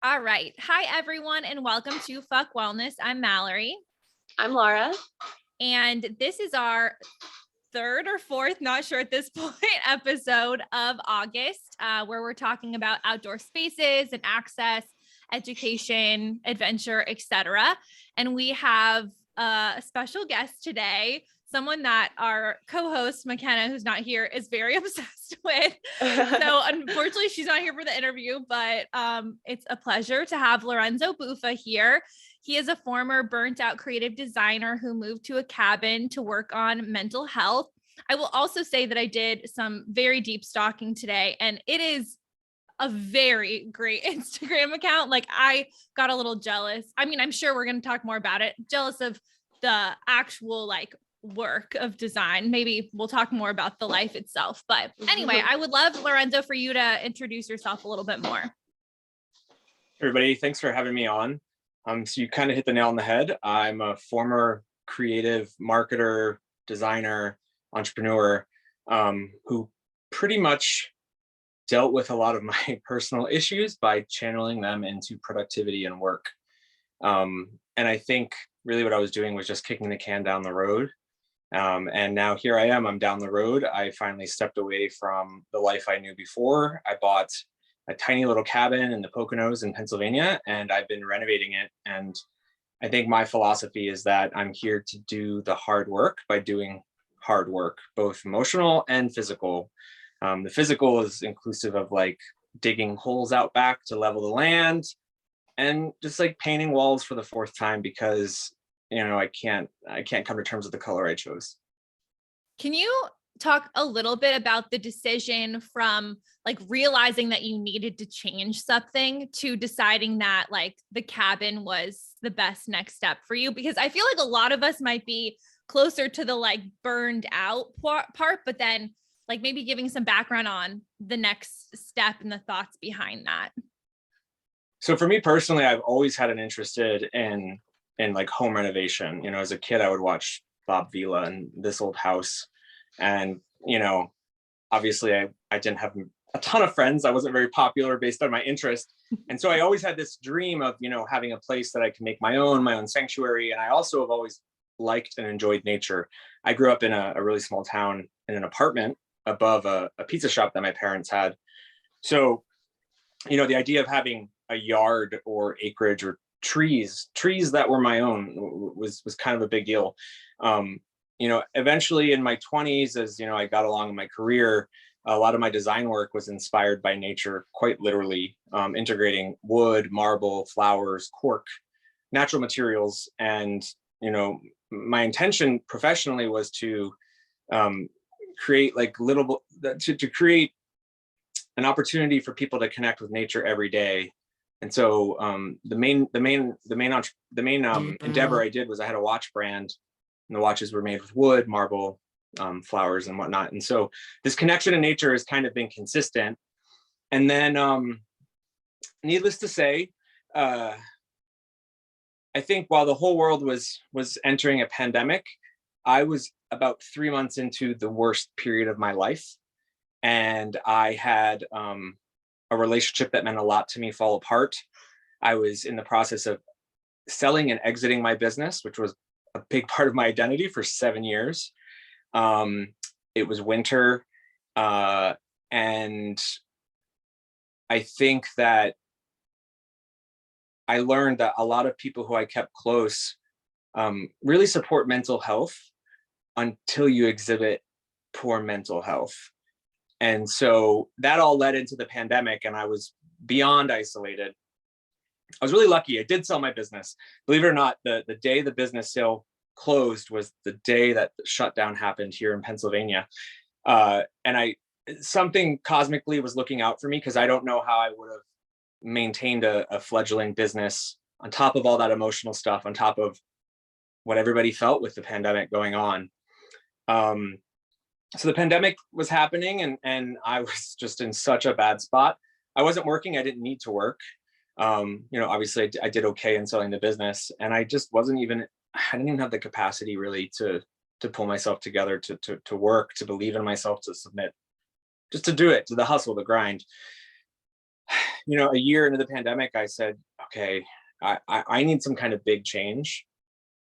All right. Hi, everyone, and welcome to Fuck Wellness. I'm Mallory. I'm Laura. And this is our third or fourth, not sure at this point, episode of August, where we're talking about outdoor spaces and access, education, adventure, etc. And we have a special guest today, someone that our co-host McKenna, who's not here, is very obsessed with. So unfortunately, she's not here for the interview, but it's a pleasure to have Lorenzo Buffa here. He is a former burnt out creative designer who moved to a cabin to work on mental health. I will also say that I did some very deep stalking today, and it is a very great Instagram account. Like, I got a little jealous. I mean, I'm sure we're going to talk more about it. Jealous of the actual work of design. Maybe we'll talk more about the life itself. But anyway, I would love, Lorenzo, for you to introduce yourself a little bit more. Everybody, thanks for having me on. So you kind of hit the nail on the head. I'm a former creative marketer, designer, entrepreneur, who pretty much dealt with a lot of my personal issues by channeling them into productivity and work. And I think really what I was doing was just kicking the can down the road. And now here I am, I'm down the road. I finally stepped away from the life I knew before. I bought a tiny little cabin in the Poconos in Pennsylvania, and I've been renovating it. And I think my philosophy is that I'm here to do the hard work by doing hard work, both emotional and physical. The physical is inclusive of digging holes out back to level the land and just painting walls for the fourth time because I can't come to terms with the color I chose. Can you talk a little bit about the decision from realizing that you needed to change something to deciding that the cabin was the best next step for you? Because I feel like a lot of us might be closer to the burned out part, but then maybe giving some background on the next step and the thoughts behind that. So for me personally, I've always had an interest in home renovation. As a kid, I would watch Bob Vila and This Old House. And, obviously I didn't have a ton of friends. I wasn't very popular based on my interest. And so I always had this dream of, having a place that I can make my own sanctuary. And I also have always liked and enjoyed nature. I grew up in a really small town in an apartment above a pizza shop that my parents had. So, the idea of having a yard or acreage or trees that were my own was kind of a big deal. Eventually in my 20s, as I got along in my career, a lot of my design work was inspired by nature, quite literally, integrating wood, marble, flowers, cork, natural materials. And, my intention professionally was to create to create an opportunity for people to connect with nature every day. And so the main endeavor I did was I had a watch brand, and the watches were made with wood, marble, flowers, and whatnot. And so this connection to nature has kind of been consistent. And then, needless to say, I think while the whole world was entering a pandemic, I was about 3 months into the worst period of my life, and I had a relationship that meant a lot to me fall apart. I was in the process of selling and exiting my business, which was a big part of my identity, for 7 years. It was winter. And I think that I learned that a lot of people who I kept close really support mental health until you exhibit poor mental health. And so that all led into the pandemic, and I was beyond isolated. I was really lucky. I did sell my business. Believe it or not, the day the business sale closed was the day that the shutdown happened here in Pennsylvania. And something cosmically was looking out for me, because I don't know how I would have maintained a fledgling business on top of all that emotional stuff, on top of what everybody felt with the pandemic going on. So the pandemic was happening, and I was just in such a bad spot. I wasn't working. I didn't need to work. Obviously I did okay in selling the business, and I just I didn't even have the capacity really to pull myself together, to work, to believe in myself, to submit, just to do it, to the hustle, the grind. a year into the pandemic, I said, okay, I need some kind of big change.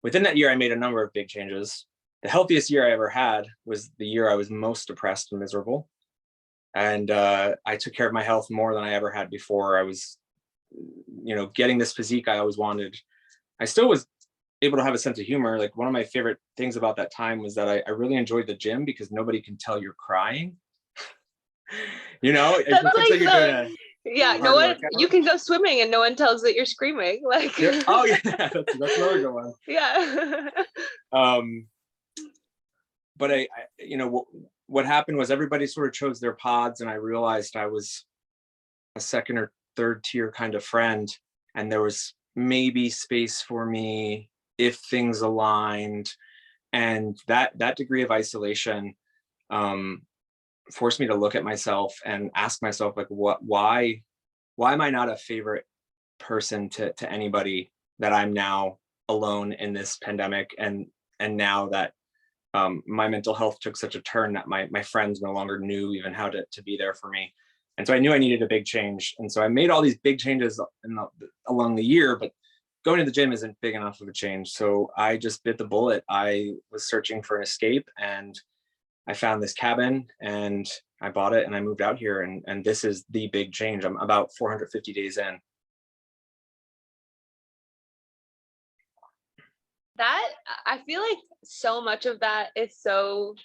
Within that year, I made a number of big changes. The healthiest year I ever had was the year I was most depressed and miserable. And I took care of my health more than I ever had before. I was, getting this physique I always wanted. I still was able to have a sense of humor. Like, one of my favorite things about that time was that I really enjoyed the gym because nobody can tell you're crying. It That's looks like like you're doing a yeah, no hard one, workout. you can go swimming and no one tells that you're screaming. Like, Oh yeah, that's another good one. yeah. But what happened was everybody sort of chose their pods, and I realized I was a second or third tier kind of friend, and there was maybe space for me if things aligned. And that degree of isolation forced me to look at myself and ask myself, like, why am I not a favorite person to anybody, that I'm now alone in this pandemic, and now that my mental health took such a turn that my friends no longer knew even how to be there for me. And so I knew I needed a big change. And so I made all these big changes along the year, but going to the gym isn't big enough of a change. So I just bit the bullet. I was searching for an escape, and I found this cabin, and I bought it, and I moved out here. And this is the big change. I'm about 450 days in. That, I feel like so much of that is so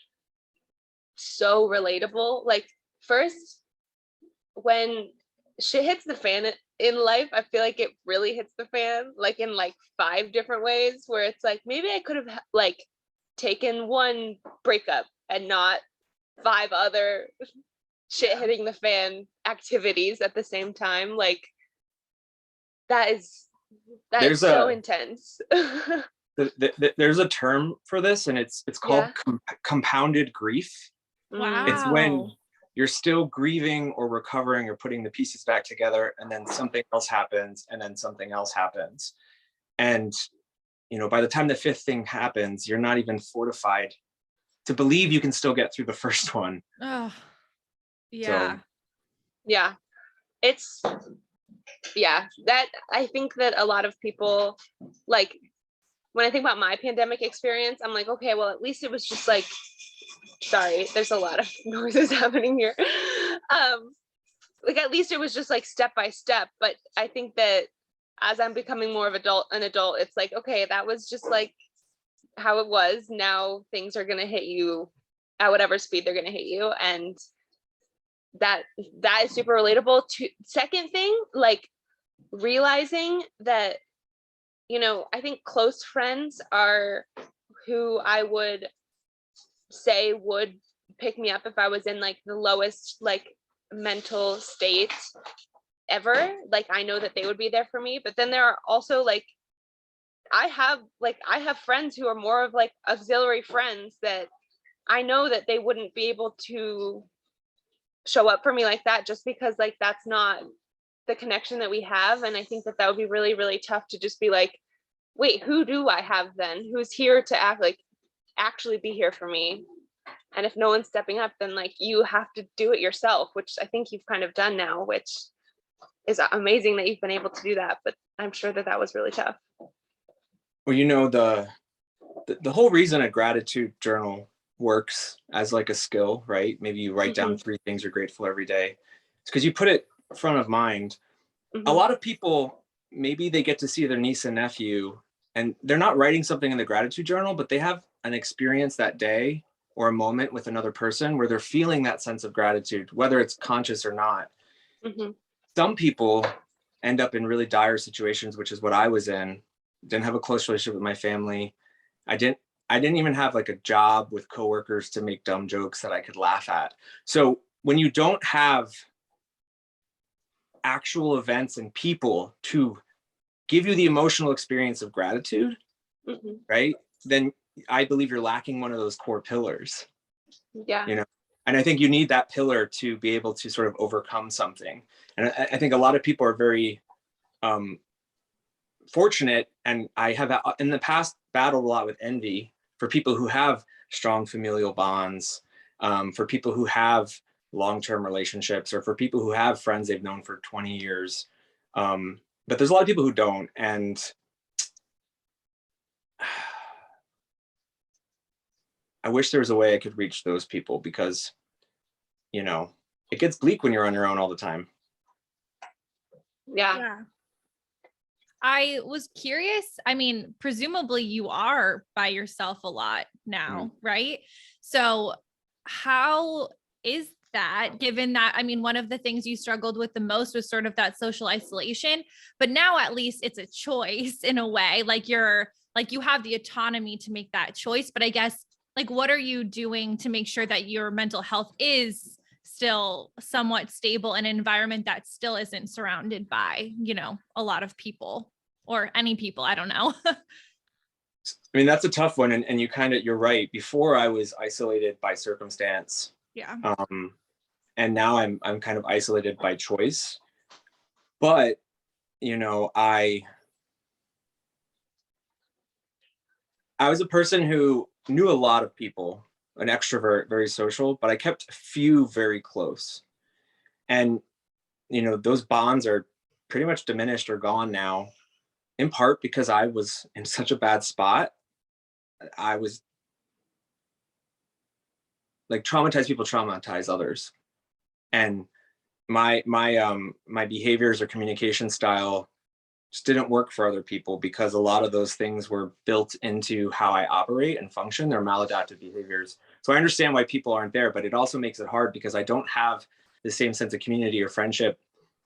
relatable. Like, first, when shit hits the fan in life, I feel like it really hits the fan, like in like 5 different ways, where it's like, maybe I could have like taken one breakup and not 5 other shit hitting the fan activities at the same time. Like, that is so intense. There's a term for this, and it's called compounded grief. Wow. It's when you're still grieving or recovering or putting the pieces back together, and then something else happens, and then something else happens. And, by the time the 5th thing happens, you're not even fortified to believe you can still get through the first one. Oh, yeah. So, yeah. It's, yeah, that, I think that a lot of people, like, when I think about my pandemic experience, I'm like, okay, well, at least it was just like, sorry, there's a lot of noises happening here. Like, at least it was just like step by step. But I think that as I'm becoming more of an adult, it's like, okay, that was just like how it was. Now things are gonna hit you at whatever speed they're gonna hit you, and that is super relatable. To second thing, like, realizing that, I think close friends are who I would say would pick me up if I was in like the lowest like mental state ever. Like, I know that they would be there for me. But then there are also like, I have friends who are more of like auxiliary friends that I know that they wouldn't be able to show up for me like that, just because like that's not the connection that we have. And I think that would be really, really tough to just be like, wait, who do I have then? Who's here to actually be here for me? And if no one's stepping up, then like you have to do it yourself, which I think you've kind of done now, which is amazing that you've been able to do that. But I'm sure that was really tough. Well, the whole reason a gratitude journal works as like a skill, right? Maybe you write down 3 things you're grateful every day. It's because you put it front of mind. A lot of people, maybe they get to see their niece and nephew, and they're not writing something in the gratitude journal, but they have an experience that day or a moment with another person where they're feeling that sense of gratitude, whether it's conscious or not. Some people end up in really dire situations, which is what I was in. Didn't have a close relationship with my family. I didn't even have like a job with coworkers to make dumb jokes that I could laugh at. So when you don't have actual events and people to give you the emotional experience of gratitude, right? Then I believe you're lacking one of those core pillars. Yeah. And I think you need that pillar to be able to sort of overcome something. And I think a lot of people are very fortunate, and I have in the past battled a lot with envy for people who have strong familial bonds, for people who have long-term relationships, or for people who have friends they've known for 20 years. But there's a lot of people who don't. And I wish there was a way I could reach those people, because, you know, it gets bleak when you're on your own all the time. Yeah. Yeah. I was curious. I mean, presumably you are by yourself a lot now, right? So how is that, given that, I mean, one of the things you struggled with the most was sort of that social isolation, but now at least it's a choice in a way, like you have the autonomy to make that choice. But I guess, like, what are you doing to make sure that your mental health is still somewhat stable in an environment that still isn't surrounded by, you know, a lot of people or any people? I don't know. I mean, that's a tough one. And you're right. Before, I was isolated by circumstance. Yeah. And now I'm kind of isolated by choice. But, you know, I was a person who knew a lot of people, an extrovert, very social, but I kept a few very close. And, you know, those bonds are pretty much diminished or gone now, in part because I was in such a bad spot. I was like, traumatized people traumatize others. And my behaviors or communication style just didn't work for other people, because a lot of those things were built into how I operate and function. They're maladaptive behaviors. So I understand why people aren't there, but it also makes it hard because I don't have the same sense of community or friendship,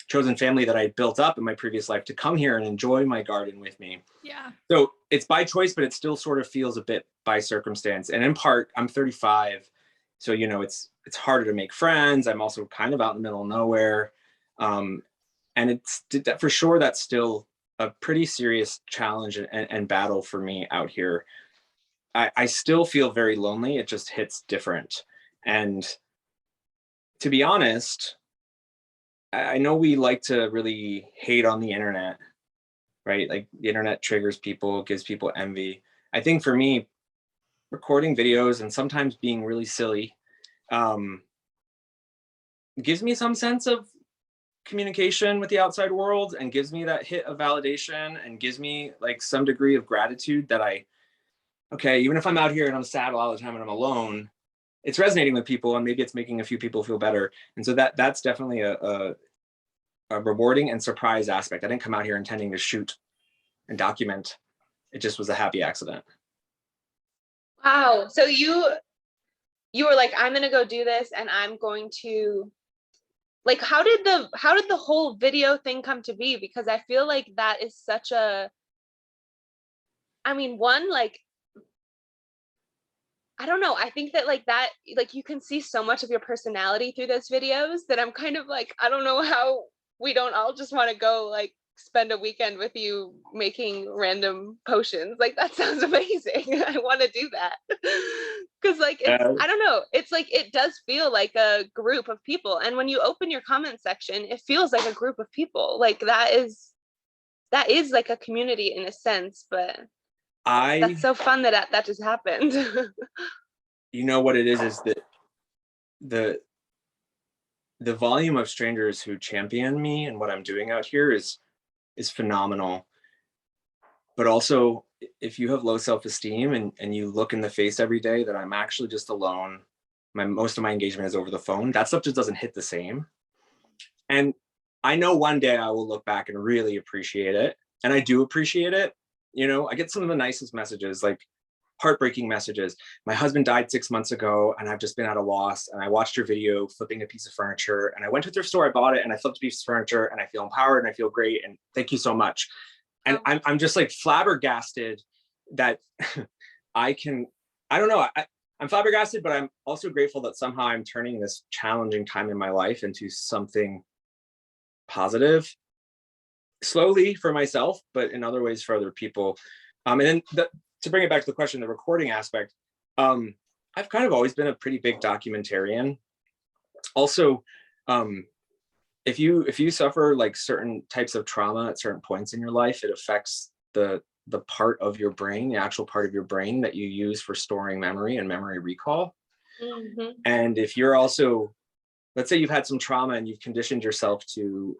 chosen family that I built up in my previous life to come here and enjoy my garden with me. Yeah. So it's by choice, but it still sort of feels a bit by circumstance. And in part, I'm 35. So, you know, it's harder to make friends. I'm also kind of out in the middle of nowhere. And it's for sure, that's still a pretty serious challenge and battle for me out here. I still feel very lonely. It just hits different. And to be honest, I know we like to really hate on the internet, right? Like, the internet triggers people, gives people envy. I think for me, recording videos and sometimes being really silly gives me some sense of communication with the outside world, and gives me that hit of validation, and gives me like some degree of gratitude that okay, even if I'm out here and I'm sad a lot of the time and I'm alone, it's resonating with people, and maybe it's making a few people feel better. And so that's definitely a rewarding and surprise aspect. I didn't come out here intending to shoot and document. It just was a happy accident. Wow. So you were like, I'm going to go do this, and I'm going to, like, how did the whole video thing come to be? Because I feel like that is such a, I mean, one, like, I don't know. I think that like that, like, you can see so much of your personality through those videos that I'm kind of like, I don't know how we don't all just want to go like spend a weekend with you making random potions. Like, that sounds amazing. I want to do that. Because like, it's, I don't know, it's like, it does feel like a group of people. And when you open your comment section, it feels like a group of people. Like, that is like a community in a sense, but that's so fun that just happened. You know what it is that the volume of strangers who champion me and what I'm doing out here is phenomenal. But also, if you have low self-esteem and you look in the face every day that I'm actually just alone, most of my engagement is over the phone, that stuff just doesn't hit the same. And I know one day I will look back and really appreciate it. And I do appreciate it. You know, I get some of the nicest messages, like heartbreaking messages. My husband died 6 months ago, and I've just been at a loss. And I watched your video flipping a piece of furniture, and I went to their store, I bought it, and I flipped a piece of furniture, and I feel empowered, and I feel great. And thank you so much. And I'm just like flabbergasted that I don't know. I'm flabbergasted, but I'm also grateful that somehow I'm turning this challenging time in my life into something positive, slowly for myself, but in other ways for other people. And then to bring it back to the question, the recording aspect, I've kind of always been a pretty big documentarian. Also, if you suffer like certain types of trauma at certain points in your life, it affects the part of your brain, the actual part of your brain that you use for storing memory and memory recall. Mm-hmm. And if you're also let's say you've had some trauma and you've conditioned yourself to,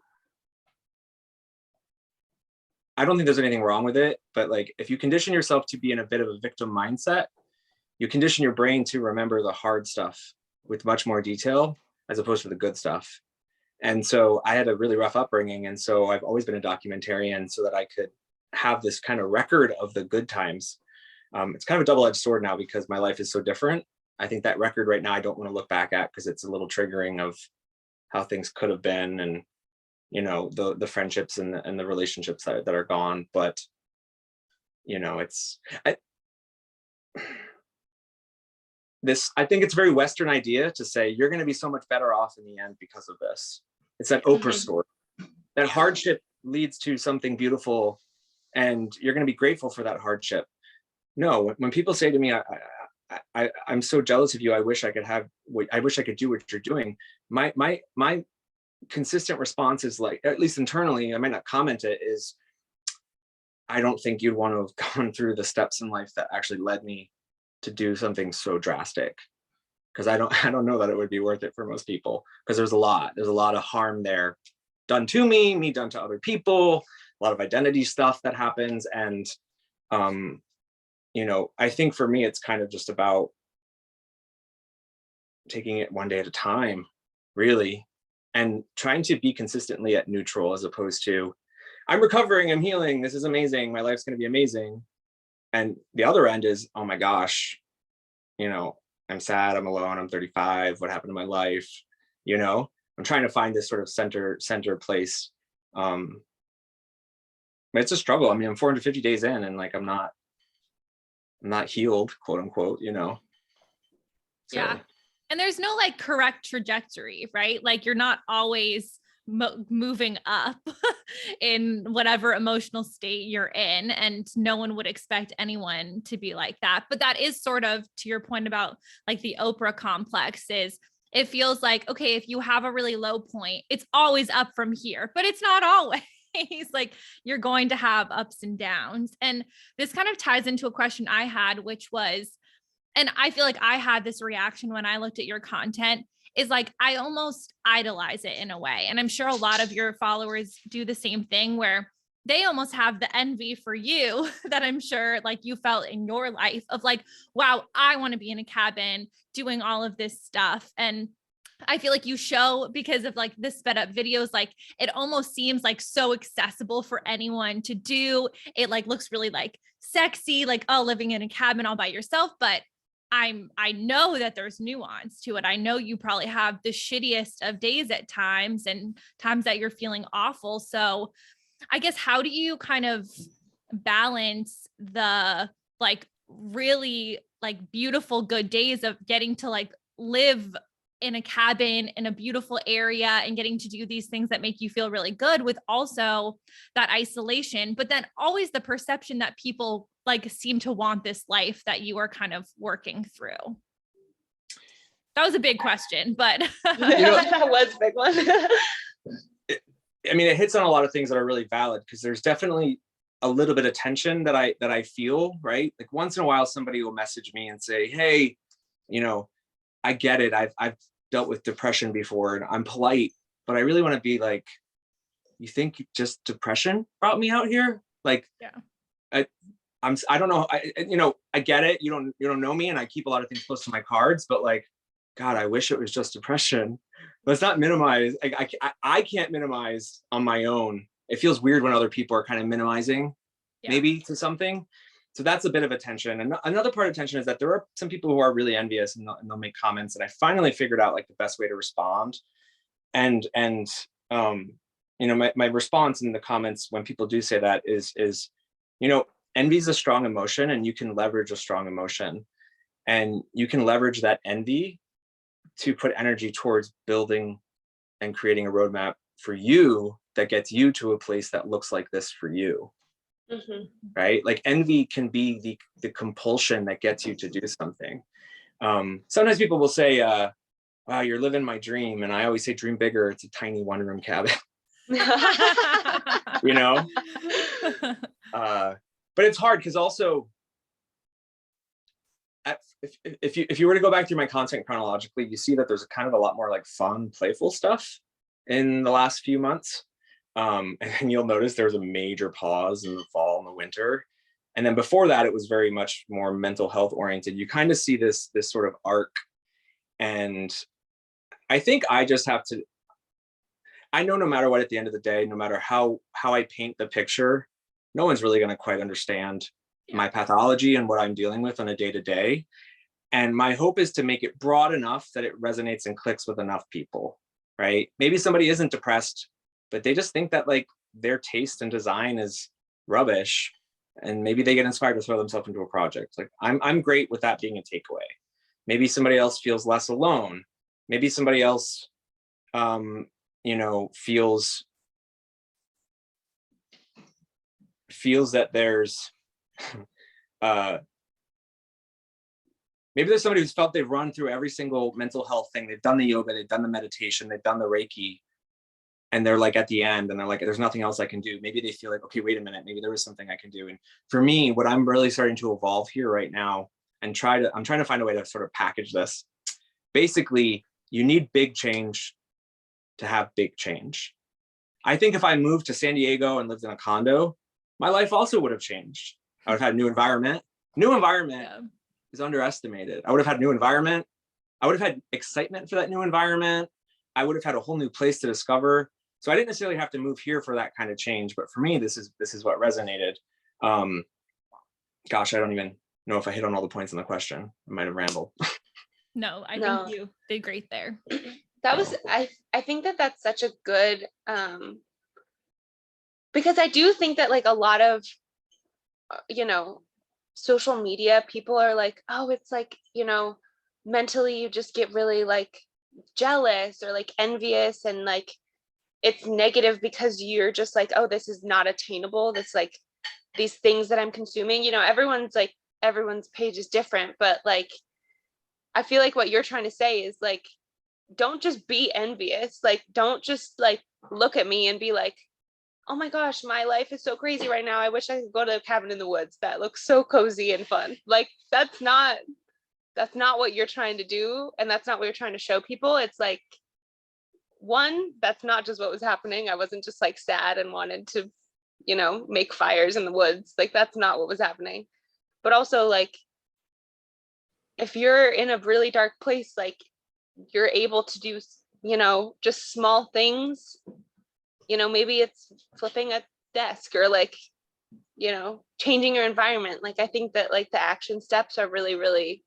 I don't think there's anything wrong with it, but like if you condition yourself to be in a bit of a victim mindset, you condition your brain to remember the hard stuff with much more detail as opposed to the good stuff. And so I had a really rough upbringing. And so I've always been a documentarian so that I could have this kind of record of the good times. It's kind of a double-edged sword now because my life is so different. I think that record right now, I don't want to look back at because it's a little triggering of how things could have been and, you know, the friendships and the relationships that are gone. But, you know, I think it's a very Western idea to say you're going to be so much better off in the end because of this. It's that Oprah story. That hardship leads to something beautiful and you're going to be grateful for that hardship. No, when people say to me, I'm so jealous of you, I wish I could do what you're doing. My consistent response is like, at least internally, I might not comment it, is I don't think you'd want to have gone through the steps in life that actually led me to do something so drastic, because I don't know that it would be worth it for most people, because there's a lot of harm there done to me done to other people, a lot of identity stuff that happens. And you know, I think for me it's kind of just about taking it one day at a time, really, and trying to be consistently at neutral as opposed to I'm recovering, I'm healing, this is amazing, my life's going to be amazing. And the other end is, oh my gosh, you know, I'm sad, I'm alone, I'm 35, what happened to my life? You know, I'm trying to find this sort of center place. But it's a struggle. I mean, I'm 450 days in and like, I'm not healed, quote unquote, you know? So. Yeah. And there's no like correct trajectory, right? Like you're not always moving up in whatever emotional state you're in, and no one would expect anyone to be like that. But that is sort of to your point about like the Oprah complex, is it feels like, okay, if you have a really low point, it's always up from here, but it's not always. Like you're going to have ups and downs. And this kind of ties into a question I had, which was, and I feel like I had this reaction when I looked at your content, is like, I almost idolize it in a way. And I'm sure a lot of your followers do the same thing, where they almost have the envy for you that I'm sure like you felt in your life of like, wow, I want to be in a cabin doing all of this stuff. And I feel like you show, because of like the sped up videos, like it almost seems like so accessible for anyone to do. It like looks really like sexy, like, oh, living in a cabin all by yourself. But I know that there's nuance to it. I know you probably have the shittiest of days at times and times that you're feeling awful. So I guess, how do you kind of balance the like really like beautiful good days of getting to like live in a cabin in a beautiful area and getting to do these things that make you feel really good, with also that isolation, but then always the perception that people like seem to want this life that you are kind of working through? That was a big question, but that was a big one. I mean, it hits on a lot of things that are really valid, because there's definitely a little bit of tension that I feel, right? Like once in a while, somebody will message me and say, hey, you know, I get it. I've dealt with depression before and I'm polite, but I really want to be like, you think just depression brought me out here? Like, yeah. I don't know. You know, I get it. You don't know me, and I keep a lot of things close to my cards, but like, God, I wish it was just depression. Let's not minimize. I can't minimize on my own. It feels weird when other people are kind of minimizing maybe to something. So that's a bit of a tension. And another part of tension is that there are some people who are really envious and they'll make comments. And I finally figured out like the best way to respond. And you know, my response in the comments when people do say that is, you know, envy is a strong emotion, and you can leverage a strong emotion, and you can leverage that envy to put energy towards building and creating a roadmap for you that gets you to a place that looks like this for you. Mm-hmm. Right? Like envy can be the compulsion that gets you to do something. Sometimes people will say, wow, you're living my dream. And I always say, dream bigger. It's a tiny 1-room cabin. You know? But it's hard because also if you were to go back through my content chronologically, you see that there's kind of a lot more like fun, playful stuff in the last few months. And then you'll notice there's a major pause in the fall and the winter. And then before that, it was very much more mental health oriented. You kind of see this sort of arc. And I think I just have to, I know no matter what, at the end of the day, no matter how I paint the picture, no one's really going to quite understand my pathology and what I'm dealing with on a day-to-day. And my hope is to make it broad enough that it resonates and clicks with enough people, right? Maybe somebody isn't depressed, but they just think that like their taste in design is rubbish. And maybe they get inspired to throw themselves into a project. Like I'm great with that being a takeaway. Maybe somebody else feels less alone. Maybe somebody else, feels that there's, maybe there's somebody who's felt they've run through every single mental health thing. They've done the yoga, they've done the meditation, they've done the Reiki, and they're like at the end and they're like, there's nothing else I can do. Maybe they feel like, okay, wait a minute, maybe there is something I can do. And for me, what I'm really starting to evolve here right now and I'm trying to find a way to sort of package this. Basically, you need big change to have big change. I think if I moved to San Diego and lived in a condo, my life also would have changed. I would have had a new environment. New environment is underestimated. I would have had a new environment. I would have had excitement for that new environment. I would have had a whole new place to discover. So I didn't necessarily have to move here for that kind of change. But for me, this is what resonated. Gosh, I don't even know if I hit on all the points in the question. I might have rambled. No, I think you did great there. That was, I think that that's such a good, because I do think that like a lot of, social media, people are like, oh, it's like, mentally you just get really like jealous or like envious, and like it's negative because you're just like, oh, this is not attainable. That's like these things that I'm consuming, everyone's page is different, but like, I feel like what you're trying to say is like, don't just be envious. Like, don't just like look at me and be like, oh my gosh, my life is so crazy right now. I wish I could go to a cabin in the woods. That looks so cozy and fun. Like, that's not what you're trying to do. And that's not what you're trying to show people. It's like, one, that's not just what was happening. I wasn't just like sad and wanted to, make fires in the woods. Like, that's not what was happening. But also like, if you're in a really dark place, like you're able to do, just small things, maybe it's flipping a desk or like, changing your environment. Like, I think that like the action steps are really, really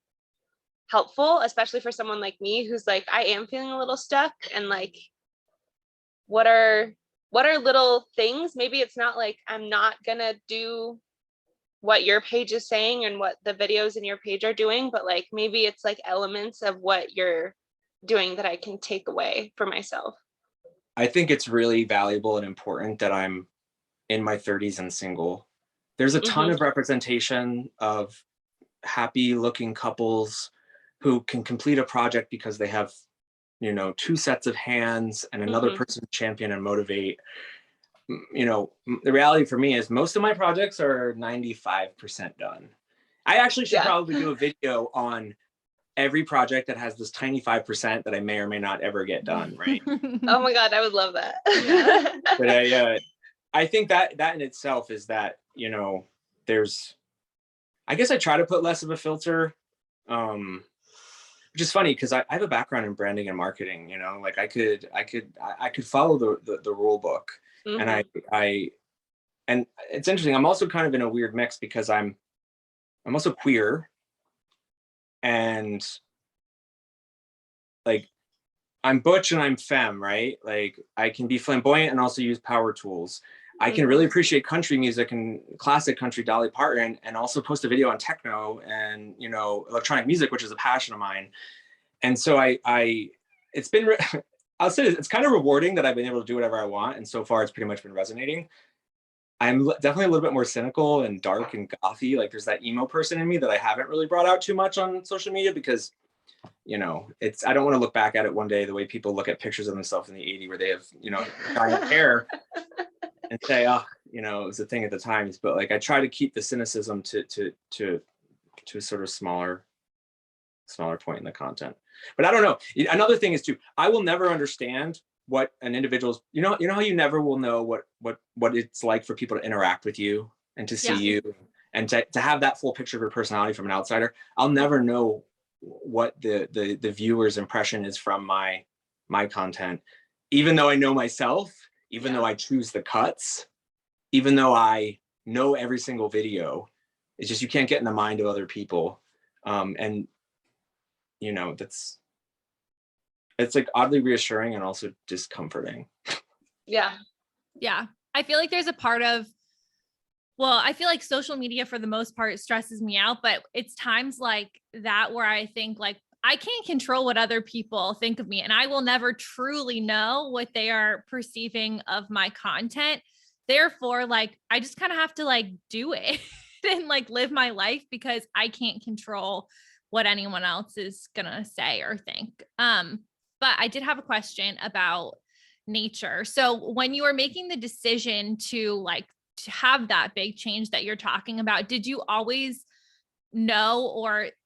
helpful, especially for someone like me, who's like, I am feeling a little stuck. And like, what are little things? Maybe it's not like, I'm not gonna do what your page is saying and what the videos in your page are doing, but like, maybe it's like elements of what you're doing that I can take away for myself. I think it's really valuable and important that I'm in my 30s and single. There's a ton of representation of happy looking couples who can complete a project because they have, two sets of hands and another person to champion and motivate. The reality for me is most of my projects are 95% done. I actually should probably do a video on every project that has this tiny 5% that I may or may not ever get done, right? Oh my God, I would love that. But I think that in itself is that, there's, I guess I try to put less of a filter, which is funny because I have a background in branding and marketing, like I could follow the rule book. And and it's interesting. I'm also kind of in a weird mix because I'm also queer, and like I'm butch and I'm femme, right? Like I can be flamboyant and also use power tools. I can really appreciate country music and classic country, Dolly Parton, and also post a video on techno and, electronic music, which is a passion of mine. And so it's been, I'll say it's kind of rewarding that I've been able to do whatever I want. And so far it's pretty much been resonating. I'm definitely a little bit more cynical and dark and gothy. Like there's that emo person in me that I haven't really brought out too much on social media because, I don't want to look back at it one day the way people look at pictures of themselves in the 80s where they have, giant hair and say, oh, it was a thing at the times. But like I try to keep the cynicism to a sort of smaller smaller point in the content. But I don't know. Another thing is too, I will never understand what an individual's, you know how you never will know what it's like for people to interact with you and to see you and to have that full picture of your personality from an outsider. I'll never know what the viewer's impression is from my content, even though I know myself, even though I choose the cuts, even though I know every single video. It's just, you can't get in the mind of other people. And you know, it's like oddly reassuring and also discomforting. Yeah. Yeah. I feel like there's a part of, well, I feel like social media for the most part stresses me out, but it's times like that where I think like, I can't control what other people think of me, and I will never truly know what they are perceiving of my content. Therefore, like, I just kind of have to like do it and like live my life because I can't control what anyone else is gonna say or think. But I did have a question about nature. So when you were making the decision to have that big change that you're talking about, did you always know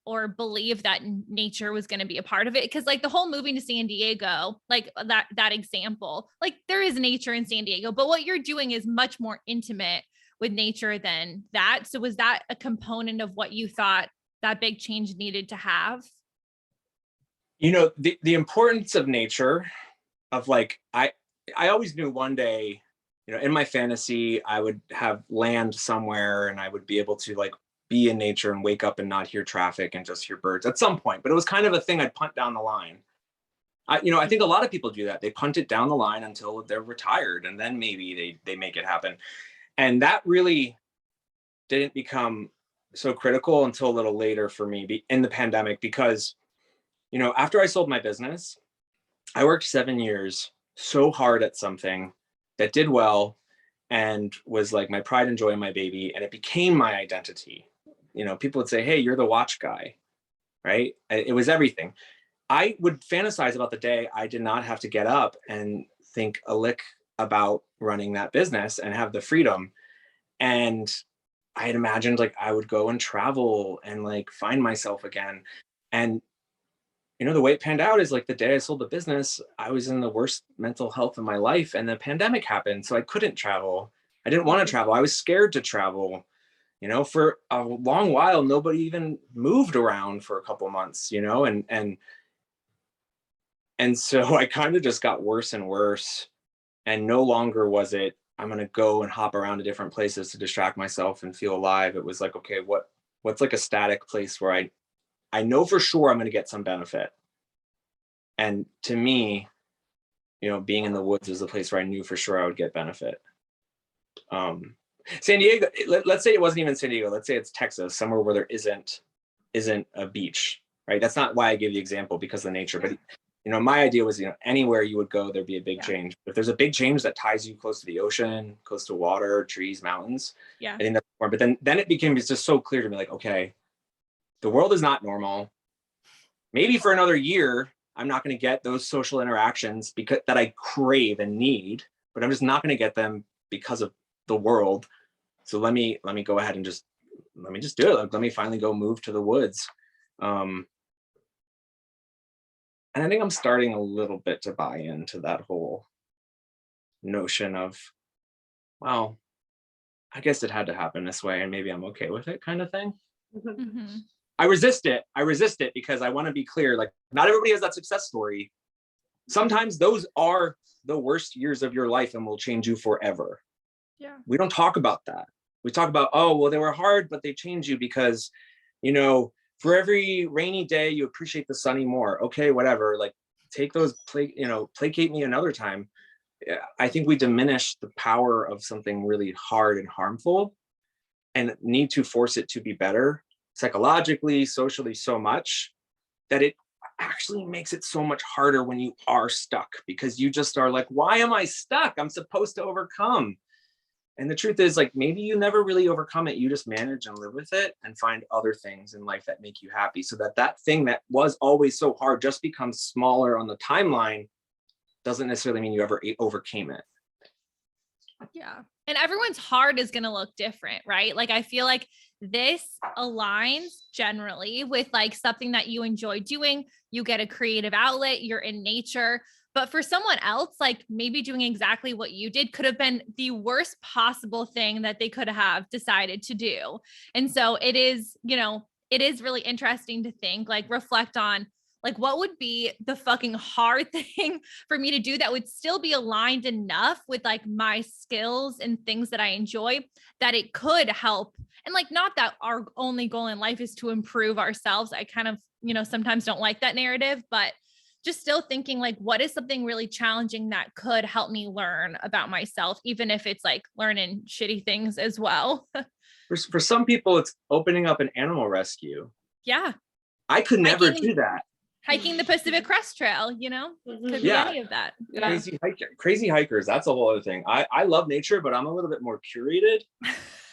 or believe that nature was going to be a part of it? Because like the whole moving to San Diego, like that example, like there is nature in San Diego, but what you're doing is much more intimate with nature than that. So was that a component of what you thought that big change needed to have? You know, the importance of nature, of like, I always knew one day, you know, in my fantasy, I would have land somewhere and I would be able to like be in nature and wake up and not hear traffic and just hear birds at some point. But it was kind of a thing I'd punt down the line. I think a lot of people do that. They punt it down the line until they're retired, and then maybe they make it happen. And that really didn't become so critical until a little later for me in the pandemic, because, you know, after I sold my business, I worked 7 years so hard at something that did well and was like my pride and joy and my baby, and it became my identity. You know, people would say, hey, you're the watch guy, right? It was everything. I would fantasize about the day I did not have to get up and think a lick about running that business and have the freedom. And I had imagined like I would go and travel and like find myself again. And you know, the way it panned out is like the day I sold the business, I was in the worst mental health of my life, and the pandemic happened. So I couldn't travel. I didn't want to travel. I was scared to travel. You know, for a long while, nobody even moved around for a couple months, you know, and so I kind of just got worse and worse. And no longer was it, I'm going to go and hop around to different places to distract myself and feel alive. It was like, okay, what's like a static place where I know for sure I'm going to get some benefit. And to me, you know, being in the woods was the place where I knew for sure I would get benefit. San Diego, let's say it wasn't even San Diego. Let's say it's Texas, somewhere where there isn't a beach, right? That's not why I gave the example, because of the nature. But, you know, my idea was, you know, anywhere you would go, there'd be a big change. If there's a big change that ties you close to the ocean, close to water, trees, mountains, I think that's more. But then it became just so clear to me, like, okay, the world is not normal. Maybe for another year, I'm not going to get those social interactions because that I crave and need, but I'm just not going to get them because of the world. So let me go ahead and let me do it. Like, let me finally go move to the woods. And I think I'm starting a little bit to buy into that whole notion of, well, I guess it had to happen this way and maybe I'm okay with it, kind of thing. Mm-hmm. I resist it because I want to be clear. Like, not everybody has that success story. Sometimes those are the worst years of your life and will change you forever. Yeah. We don't talk about that. We talk about, oh, well, they were hard, but they change you because, you know, for every rainy day, you appreciate the sunny more. Okay, whatever. Like, take those, placate me another time. I think we diminish the power of something really hard and harmful and need to force it to be better psychologically, socially, so much that it actually makes it so much harder when you are stuck, because you just are like, why am I stuck? I'm supposed to overcome. And the truth is, like, maybe you never really overcome it. You just manage and live with it and find other things in life that make you happy, so that thing that was always so hard just becomes smaller on the timeline. Doesn't necessarily mean you ever overcame it. Yeah. And everyone's heart is going to look different, right? Like, I feel like this aligns generally with like something that you enjoy doing. You get a creative outlet, you're in nature. But for someone else, like maybe doing exactly what you did could have been the worst possible thing that they could have decided to do. And so it is, it is really interesting to think, like, reflect on like, what would be the fucking hard thing for me to do that would still be aligned enough with like my skills and things that I enjoy that it could help. And like, not that our only goal in life is to improve ourselves. I kind of, sometimes don't like that narrative, but just still thinking like, what is something really challenging that could help me learn about myself, even if it's like learning shitty things as well. For some people, it's opening up an animal rescue. Yeah. I could never do that. Hiking the Pacific Crest Trail, could be any of that. Yeah. Crazy hikers. That's a whole other thing. I love nature, but I'm a little bit more curated.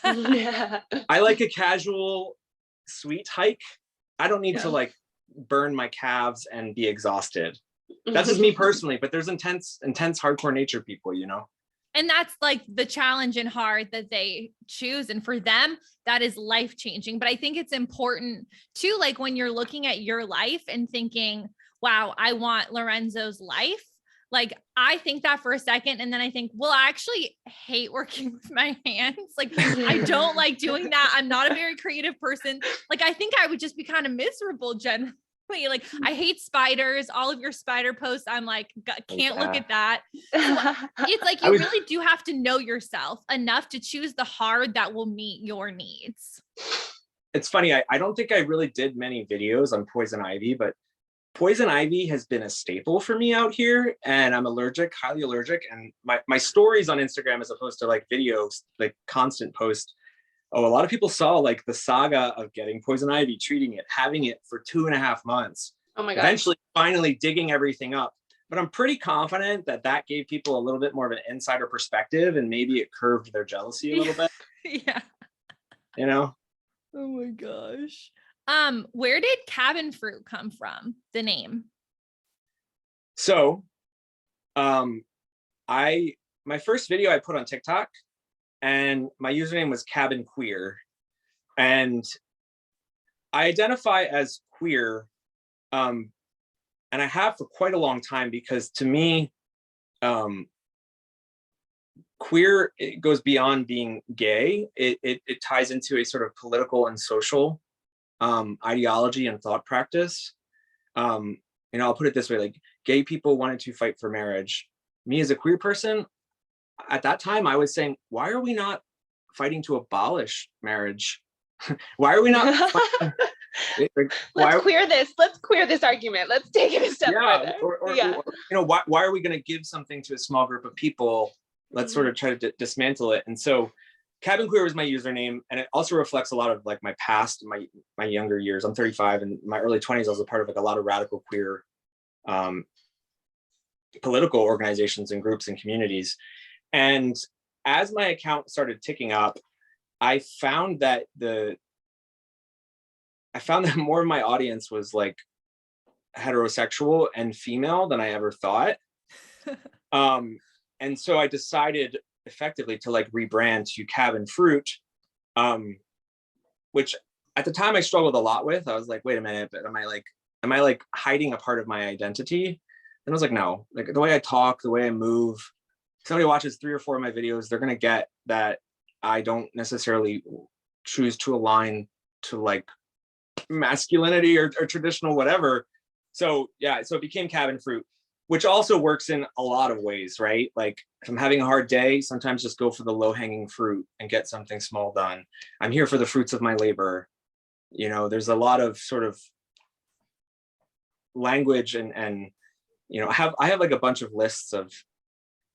Yeah. I like a casual, sweet hike. I don't need to like burn my calves and be exhausted. That's just me personally, but there's intense hardcore nature people, And that's like the challenge and hard that they choose. And for them, that is life-changing. But I think it's important too, like when you're looking at your life and thinking, wow, I want Lorenzo's life. Like I think that for a second. And then I think, well, I actually hate working with my hands. Like I don't like doing that. I'm not a very creative person. Like I think I would just be kind of miserable generally. Like I hate spiders, all of your spider posts. I'm like, can't look at that. It's like, you really do have to know yourself enough to choose the hard that will meet your needs. It's funny. I don't think I really did many videos on poison ivy, but poison ivy has been a staple for me out here, and I'm allergic, highly allergic. And my stories on Instagram, as opposed to like videos, like constant post. Oh, a lot of people saw like the saga of getting poison ivy, treating it, having it for 2.5 months. Oh my God. Eventually, finally digging everything up. But I'm pretty confident that gave people a little bit more of an insider perspective, and maybe it curved their jealousy a little bit. Yeah. Oh my gosh. Where did cabin fruit come from? The name. So, my first video I put on TikTok, and my username was cabin queer, and I identify as queer, and I have for quite a long time, because to me, queer, it goes beyond being gay. It ties into a sort of political and social ideology and thought practice. I'll put it this way: like, gay people wanted to fight for marriage. Me as a queer person, at that time, I was saying, why are we not fighting to abolish marriage? Why are we not? Let's queer this argument. Let's take it a step further. Or, why are we going to give something to a small group of people? Let's sort of try to dismantle it. And so cabin queer was my username. And it also reflects a lot of like my past, my younger years. I'm 35, and my early 20s, I was a part of like a lot of radical queer political organizations and groups and communities. And as my account started ticking up, I found that more of my audience was like heterosexual and female than I ever thought. And so I decided effectively to like rebrand to cabin fruit, which at the time I struggled a lot with. I was like, wait a minute, but am I like hiding a part of my identity? And I was like, no, like the way I talk, the way I move, somebody watches 3 or 4 of my videos, they're going to get that I don't necessarily choose to align to like masculinity or traditional whatever. So yeah, so it became cabin fruit, which also works in a lot of ways, right? Like if I'm having a hard day, sometimes just go for the low-hanging fruit and get something small done. I'm here for the fruits of my labor. There's a lot of sort of language and I have like a bunch of lists of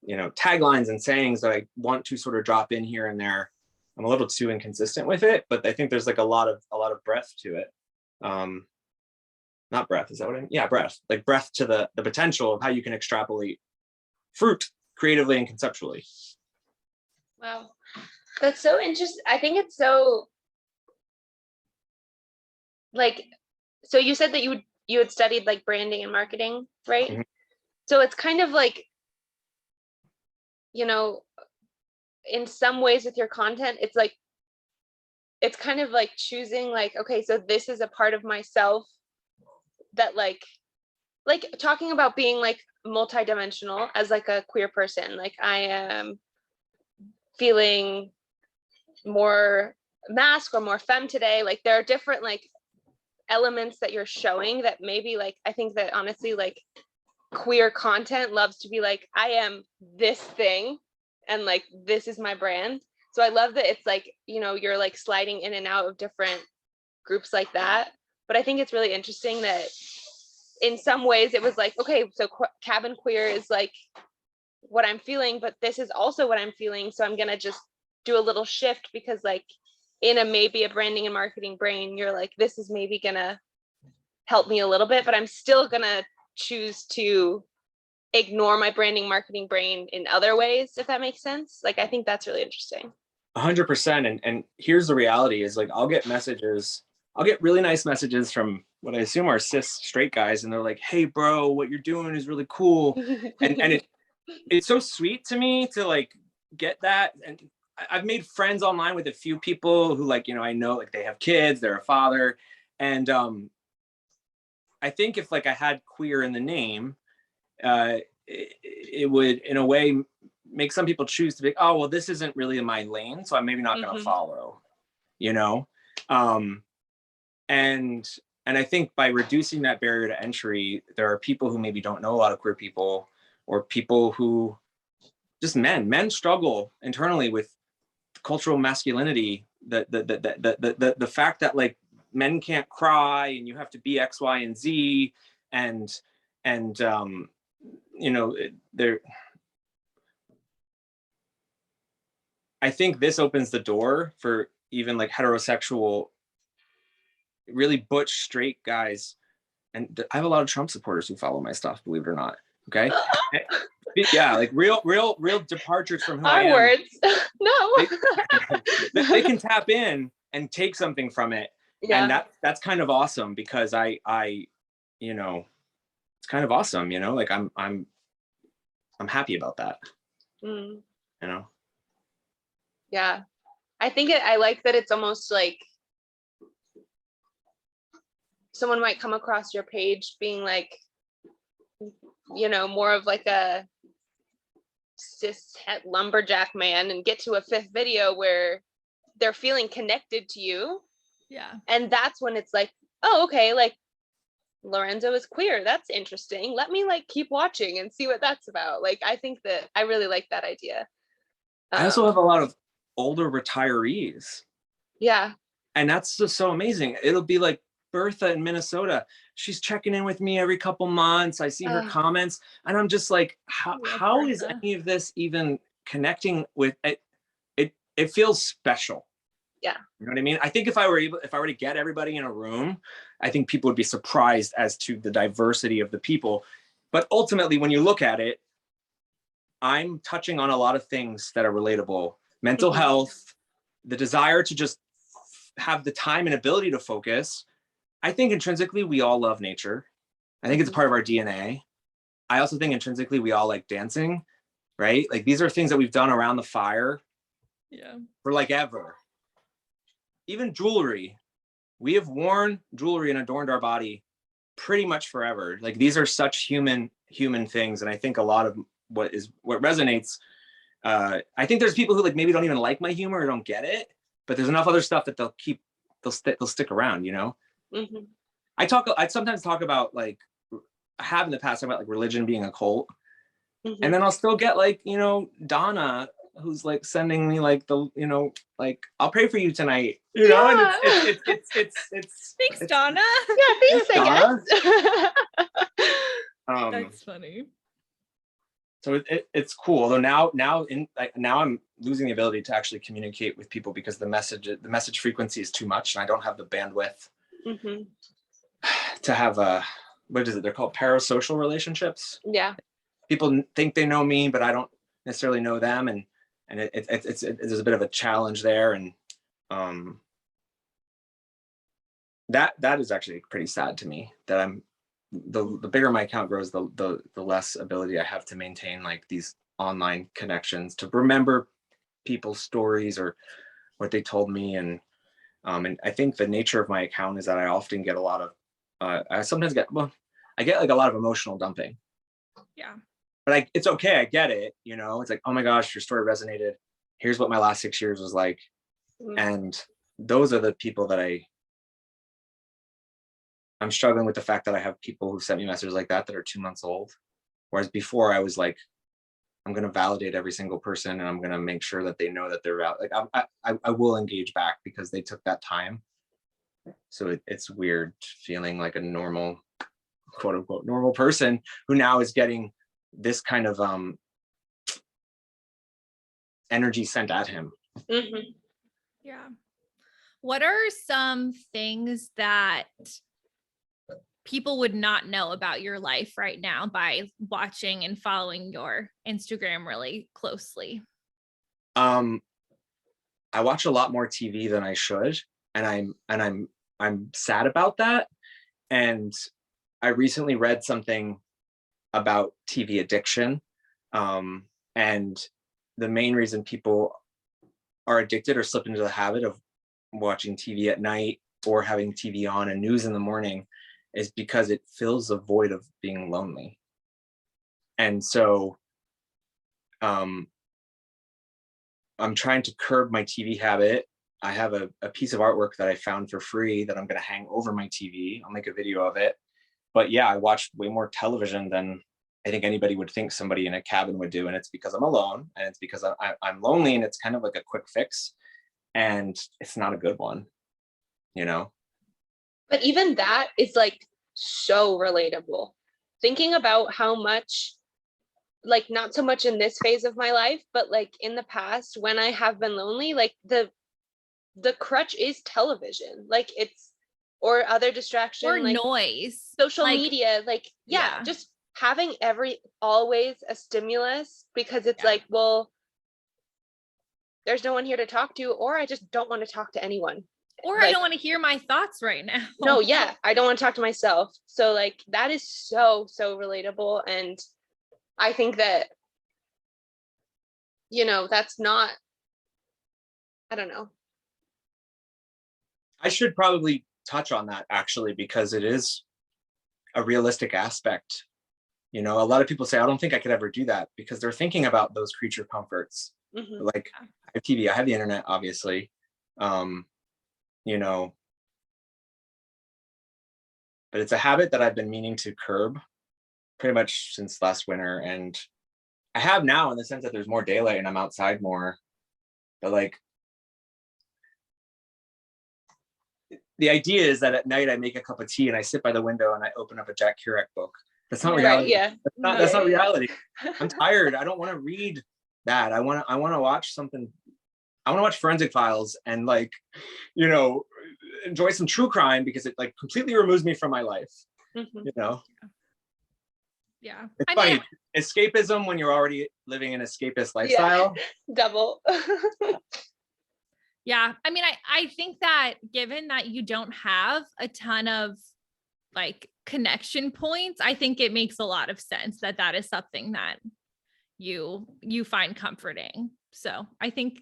taglines and sayings that I want to sort of drop in here and there. I'm a little too inconsistent with it, but I think there's like a lot of breadth to it. Not breath, is that what I mean? Yeah, breath, like breath to the potential of how you can extrapolate fruit creatively and conceptually. Wow, that's so interesting. I think it's so like, so you said that you had studied like branding and marketing, right? Mm-hmm. So it's kind of like, in some ways with your content, it's like, it's kind of like choosing like, okay, so this is a part of myself that like talking about being like multidimensional as like a queer person. Like I am feeling more masc or more femme today. Like there are different like elements that you're showing that maybe like, I think that honestly like queer content loves to be like, I am this thing and like this is my brand. So I love that it's like, you know, you're like sliding in and out of different groups like that. But I think it's really interesting that in some ways it was like, okay, so cabin queer is like what I'm feeling, but this is also what I'm feeling. So I'm gonna just do a little shift because like in a maybe a branding and marketing brain, you're like, this is maybe gonna help me a little bit, but I'm still gonna choose to ignore my branding marketing brain in other ways, if that makes sense. Like I think that's really interesting. 100%. And here's the reality is like, I'll get really nice messages from what I assume are cis straight guys. And they're like, hey bro, what you're doing is really cool. And it's so sweet to me to like get that. And I've made friends online with a few people who like, you know, I know like they have kids, they're a father. And I think if like I had queer in the name, it would in a way make some people choose to be, oh, well, this isn't really in my lane, so I'm maybe not going to follow, you know? And I think by reducing that barrier to entry, there are people who maybe don't know a lot of queer people, or people who just men struggle internally with cultural masculinity, the fact that like men can't cry and you have to be X, Y, and Z, and you know, there. I think this opens the door for even like heterosexual, really butch straight guys. And I have a lot of Trump supporters who follow my stuff, believe it or not. Okay. Yeah, like real departures from who I am. Words. No. They can tap in and take something from it. Yeah. And that's kind of awesome because I, you know, it's kind of awesome, you know, like I'm happy about that. You know? Yeah. I think I like that it's almost like someone might come across your page being like, you know, more of like a cis het lumberjack man and get to a fifth video where they're feeling connected to you. Yeah. And that's when it's like, oh, okay, like Lorenzo is queer. That's interesting. Let me like keep watching and see what that's about. Like, I think that I really like that idea. I also have a lot of older retirees. Yeah. And that's just so amazing. It'll be like Bertha in Minnesota. She's checking in with me every couple months. I see her comments and I'm just like, how is any of this even connecting with it? It feels special. Yeah. You know what I mean? I think if I were to get everybody in a room, I think people would be surprised as to the diversity of the people. But ultimately, when you look at it, I'm touching on a lot of things that are relatable. Mental health, the desire to just have the time and ability to focus. I think intrinsically, we all love nature. I think it's a part of our DNA. I also think intrinsically, we all like dancing, right? Like these are things that we've done around the fire for like ever. Even jewelry. We have worn jewelry and adorned our body pretty much forever. Like these are such human things. And I think a lot of what resonates, I think there's people who like maybe don't even like my humor or don't get it, but there's enough other stuff that they'll stick around, you know? I sometimes talk about like, I have in the past about like religion being a cult. And then I'll still get like, you know, Donna, who's like sending me like the, you know, like I'll pray for you tonight, you know, and it's thanks, Donna. Yeah, thanks, I guess. That's funny. So it's cool. Although now I'm losing the ability to actually communicate with people because the message frequency is too much, and I don't have the bandwidth to have what is it? They're called parasocial relationships. Yeah. People think they know me, but I don't necessarily know them, and it's there's a bit of a challenge there, and that is actually pretty sad to me. That I'm the bigger my account grows, the less ability I have to maintain like these online connections, to remember people's stories or what they told me. And I think the nature of my account is that I often get a lot of, I sometimes get, well, I get like a lot of emotional dumping. Yeah. But it's okay. I get it. You know, it's like, oh my gosh, your story resonated. Here's what my last 6 years was like. And those are the people that I'm struggling with, the fact that I have people who sent me messages like that are 2 months old. Whereas before I was like, I'm going to validate every single person, and I'm going to make sure that they know that they're out. Like I will engage back because they took that time. So it's weird feeling like a normal, quote unquote, normal person who now is getting this kind of energy sent at him. Mm-hmm. Yeah. What are some things that people would not know about your life right now by watching and following your Instagram really closely? I watch a lot more TV than I should, and I'm sad about that. And I recently read something about TV addiction, and the main reason people are addicted or slip into the habit of watching TV at night or having TV on and news in the morning is because it fills the void of being lonely. And so I'm trying to curb my TV habit. I have a piece of artwork that I found for free that I'm going to hang over my TV. I'll make a video of it. But yeah, I watch way more television than I think anybody would think somebody in a cabin would do. And it's because I'm alone, and it's because I'm lonely, and it's kind of like a quick fix. And it's not a good one, you know? But even that is like so relatable. Thinking about how much, like, not so much in this phase of my life, but like in the past when I have been lonely, like the crutch is television, like it's, or other distraction, Or like noise, social like, media, like yeah. just having always a stimulus, because it's Yeah. like, well, there's no one here to talk to, or I just don't want to talk to anyone. Or Like, I don't want to hear my thoughts right now. no, yeah, I don't want to talk to myself. So like that is so relatable. And I think that, that's not, I don't know. I should probably touch on that actually, because it is a realistic aspect. You know, a lot of people say, I don't think I could ever do that, because they're thinking about those creature comforts. Mm-hmm. Like, I have TV, I have the internet, obviously. You know, but it's a habit that I've been meaning to curb pretty much since last winter. And I have now, in the sense that there's more daylight and I'm outside more. But like, the idea is that at night I make a cup of tea and I sit by the window and I open up a Jack Kerouac book. That's not reality. Right, yeah. That's not reality. I'm tired. I don't want to read that. I want to watch something. I want to watch Forensic Files and, like, you know, enjoy some true crime, because it like completely removes me from my life. Mm-hmm. You know? Yeah. It's funny. Escapism when you're already living an escapist lifestyle. Yeah. Double. Yeah. I mean, I think that given that you don't have a ton of like connection points, I think it makes a lot of sense that is something that you find comforting. So I think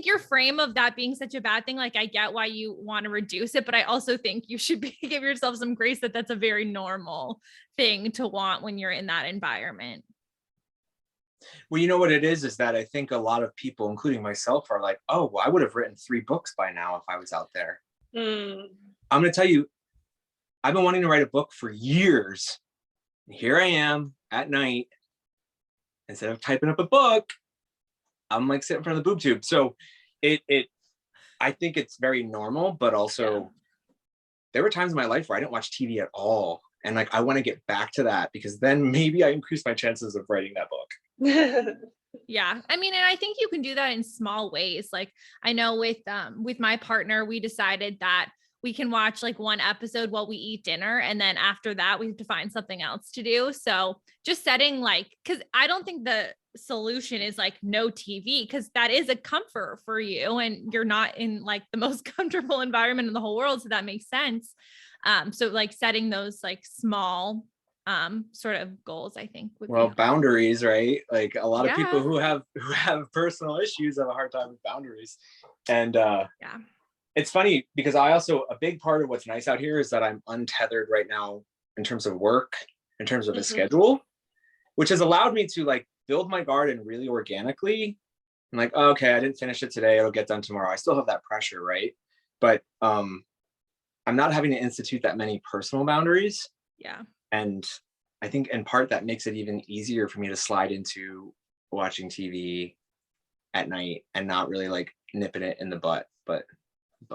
your frame of that being such a bad thing, like, I get why you want to reduce it, but I also think you should give yourself some grace that that's a very normal thing to want when you're in that environment. Well, you know what it is that I think a lot of people, including myself, are like, oh, well, I would have written 3 books by now if I was out there. I'm going to tell you, I've been wanting to write a book for years. Here I am at night. Instead of typing up a book, I'm like sitting in front of the boob tube. So I think it's very normal, but also there were times in my life where I didn't watch TV at all. And like, I want to get back to that, because then maybe I increase my chances of writing that book. Yeah. I mean, and I think you can do that in small ways. Like, I know with my partner, we decided that we can watch like one episode while we eat dinner, and then after that we have to find something else to do. So just setting like, because I don't think the solution is like no TV, because that is a comfort for you and you're not in like the most comfortable environment in the whole world. So that makes sense. So like setting those like small sort of goals, I think would Well, be boundaries, right? Like a lot of people Yeah. who have personal issues have a hard time with boundaries. And yeah. it's funny because a big part of what's nice out here is that I'm untethered right now in terms of work, in terms of a schedule, which has allowed me to like build my garden really organically. I'm like, oh, okay, I didn't finish it today, it'll get done tomorrow. I still have that pressure, right? But I'm not having to institute that many personal boundaries. Yeah. And I think in part that makes it even easier for me to slide into watching TV at night and not really like nipping it in the butt, but it's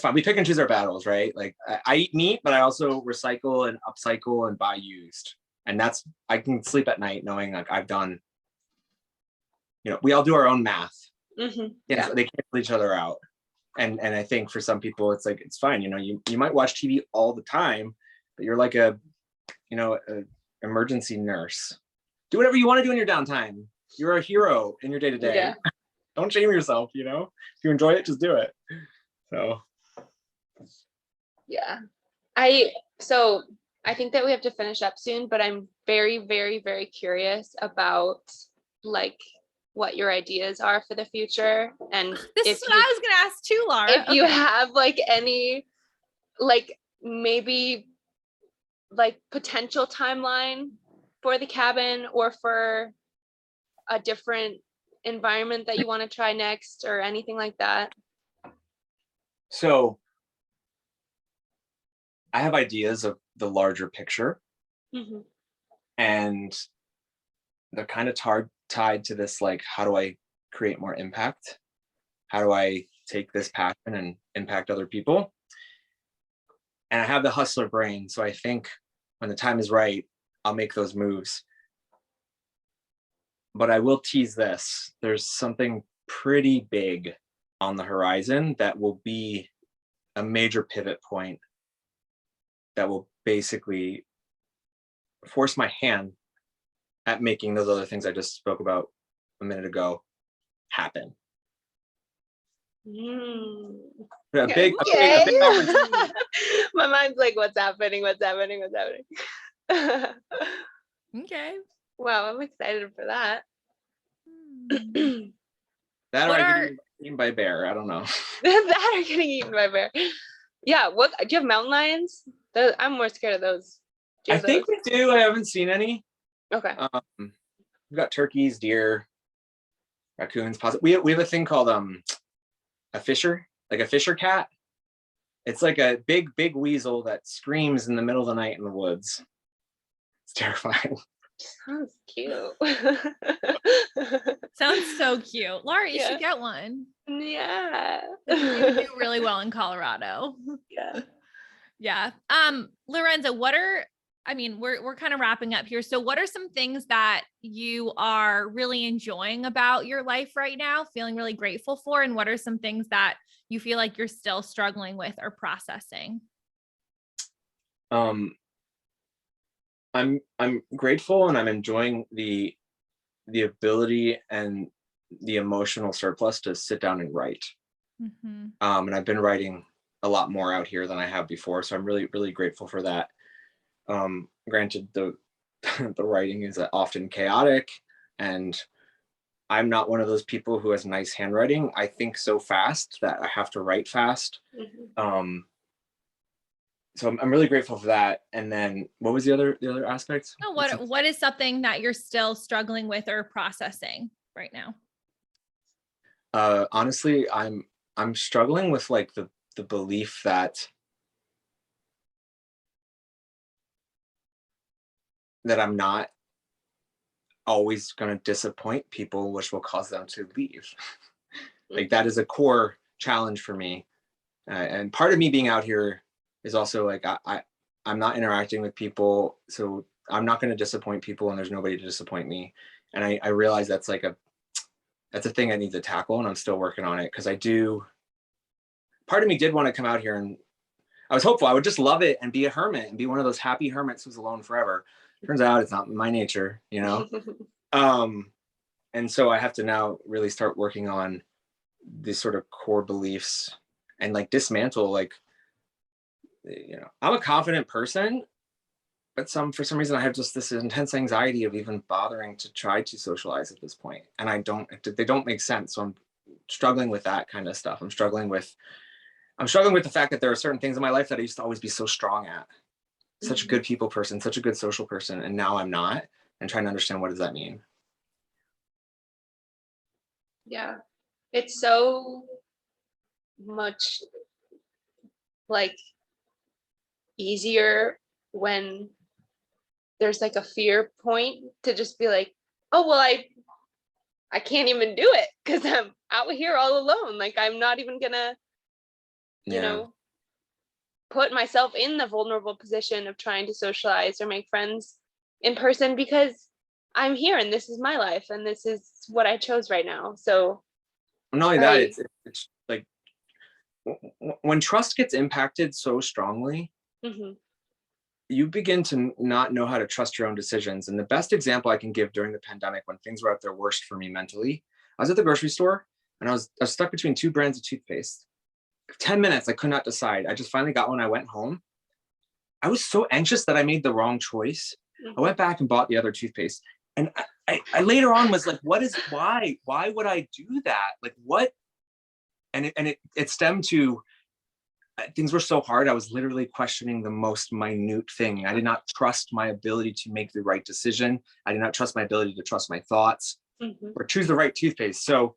fine. We pick and choose our battles, right? Like I eat meat, but I also recycle and upcycle and buy used. And I can sleep at night knowing like I've done, we all do our own math. Yeah. They cancel each other out. And I think for some people it's like, it's fine. You might watch TV all the time, but you're like a emergency nurse. Do whatever you want to do in your downtime. You're a hero in your day to day. Don't shame yourself, if you enjoy it, just do it. So. Yeah. So I think that we have to finish up soon, but I'm very, very, very curious about like what your ideas are for the future. And This is what I was going to ask too, Laura. If you have like any, like maybe like potential timeline for the cabin or for a different environment that you want to try next or anything like that. So I have ideas of the larger picture, and they're kind of tied to this, like, how do I create more impact? How do I take this passion and impact other people? And I have the hustler brain. So I think when the time is right, I'll make those moves. But I will tease this. There's something pretty big on the horizon that will be a major pivot point that will basically force my hand at making those other things I just spoke about a minute ago happen. A big opportunity. My mind's like, what's happening? Okay. Wow, I'm excited for that. That or I get eaten by a bear. I don't know. That or getting eaten by a bear. Yeah. What do you have? Mountain lions? I'm more scared of those. I think we do. I haven't seen any. Okay. We've got turkeys, deer, raccoons. We have a thing called a fisher cat. It's like a big weasel that screams in the middle of the night in the woods. It's terrifying. Sounds cute. Sounds so cute. Laura, you should get one. Yeah. You would do really well in Colorado. Yeah. Lorenzo, we're kind of wrapping up here. So what are some things that you are really enjoying about your life right now, feeling really grateful for? And what are some things that you feel like you're still struggling with or processing? I'm grateful and I'm enjoying the ability and the emotional surplus to sit down and write. And I've been writing a lot more out here than I have before. So I'm really, really grateful for that. Granted, the writing is often chaotic, and I'm not one of those people who has nice handwriting. I think so fast that I have to write fast. So I'm really grateful for that. And then what was the other aspect? Oh, what is something that you're still struggling with or processing right now? Honestly, I'm struggling with like the belief that I'm not always going to disappoint people, which will cause them to leave. Like that is a core challenge for me. And part of me being out here is also like, I'm not interacting with people, so I'm not going to disappoint people, and there's nobody to disappoint me. And I realize that's like that's a thing I need to tackle, and I'm still working on it. Cause part of me did want to come out here, and I was hopeful I would just love it and be a hermit and be one of those happy hermits who's alone forever. Turns out it's not my nature, and so I have to now really start working on these sort of core beliefs and like dismantle like I'm a confident person, but for some reason I have just this intense anxiety of even bothering to try to socialize at this point. And they don't make sense. So I'm struggling with that kind of stuff. I'm struggling with the fact that there are certain things in my life that I used to always be so strong at. Such a good people person, such a good social person, and now I'm not, and trying to understand what does that mean. Yeah. It's so much like easier when there's like a fear point to just be like, oh, well, I can't even do it because I'm out here all alone. Like, I'm not even gonna, you know, put myself in the vulnerable position of trying to socialize or make friends in person because I'm here and this is my life and this is what I chose right now. So not only that, it's like when trust gets impacted so strongly, you begin to not know how to trust your own decisions. And the best example I can give during the pandemic, when things were at their worst for me mentally, I was at the grocery store and I was stuck between two brands of toothpaste. 10 minutes, I could not decide. I just finally got one. I went home. I was so anxious that I made the wrong choice. I went back and bought the other toothpaste. And I later on was like, why would I do that? Like what? And it stemmed to, things were so hard. I was literally questioning the most minute thing. I did not trust my ability to make the right decision. I did not trust my ability to trust my thoughts or choose the right toothpaste. So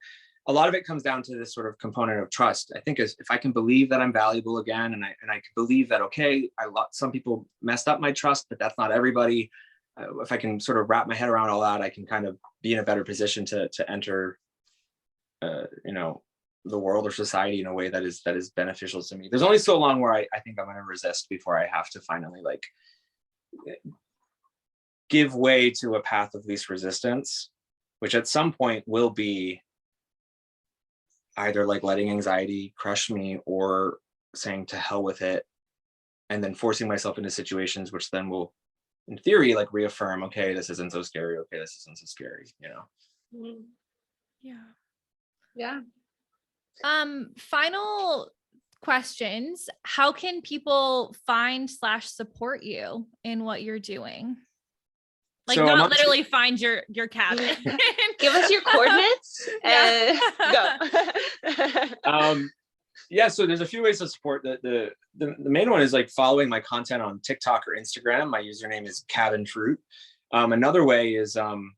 a lot of it comes down to this sort of component of trust. I think if I can believe that I'm valuable again, and I can believe that, okay, some people messed up my trust, but that's not everybody. If I can sort of wrap my head around all that, I can kind of be in a better position to enter, the world or society in a way that is beneficial to me. There's only so long where I think I'm going to resist before I have to finally like give way to a path of least resistance, which at some point will be either like letting anxiety crush me or saying to hell with it, and then forcing myself into situations which then will, in theory, like reaffirm, okay, this isn't so scary. Okay, this isn't so scary, Yeah. Final questions. How can people find/support you in what you're doing? Like, so not literally find your cabin. Give us your coordinates and go. So there's a few ways to support. The main one is like following my content on TikTok or Instagram. My username is Cabin Fruit. Another way is, and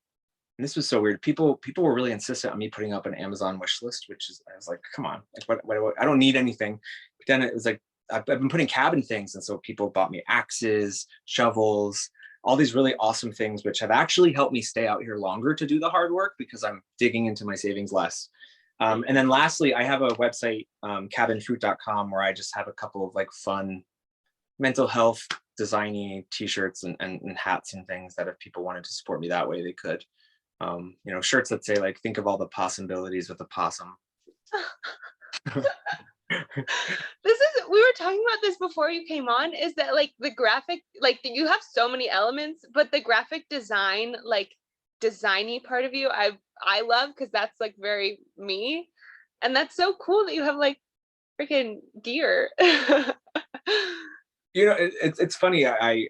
this was so weird. People were really insistent on me putting up an Amazon wish list, which is, I was like, come on, like what I don't need anything. But then it was like, I've been putting cabin things. And so people bought me axes, shovels, all these really awesome things, which have actually helped me stay out here longer to do the hard work because I'm digging into my savings less. And then lastly, I have a website, cabinfruit.com, where I just have a couple of like fun mental health designy t-shirts and hats and things that if people wanted to support me that way, they could. Shirts that say like, think of all the possibilities with a possum. We were talking about this before you came on, is that like the graphic, like you have so many elements, but the graphic design, like designy part of you, I love, because that's like very me. And that's so cool that you have like freaking gear. It's funny. I'm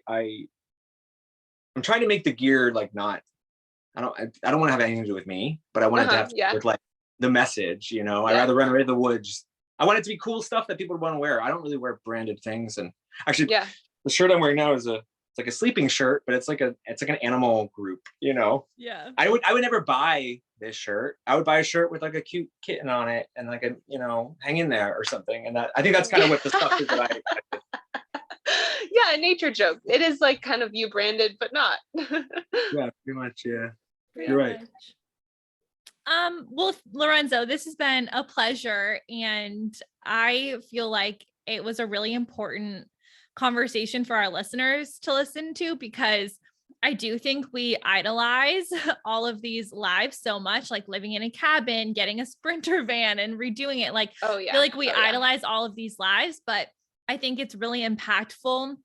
trying to make the gear like not, I don't want to have anything to do with me, but I want it to have to do with like the message, I'd rather run away to the woods. I want it to be cool stuff that people would want to wear. I don't really wear branded things. And actually the shirt I'm wearing now is it's like a sleeping shirt, but it's like an animal group, Yeah. I would never buy this shirt. I would buy a shirt with like a cute kitten on it and like hang in there or something. And I think that's kind of what the stuff is that I yeah, a nature joke. It is like kind of you branded, but not. Yeah, pretty much. Yeah. You're right. Well, Lorenzo, this has been a pleasure. And I feel like it was a really important conversation for our listeners to listen to, because I do think we idolize all of these lives so much, like living in a cabin, getting a Sprinter van and redoing it. Like, I feel like we idolize all of these lives, but I think it's really impactful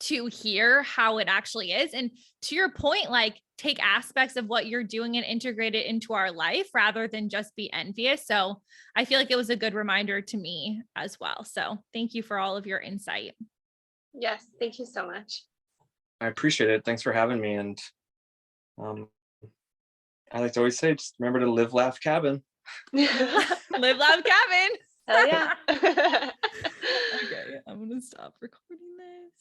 to hear how it actually is. And to your point, like take aspects of what you're doing and integrate it into our life rather than just be envious. So I feel like it was a good reminder to me as well. So thank you for all of your insight. Yes, thank you so much. I appreciate it. Thanks for having me. And I like to always say, just remember to live, laugh, cabin. Live, laugh, cabin. Hell yeah. Okay, I'm gonna stop recording this.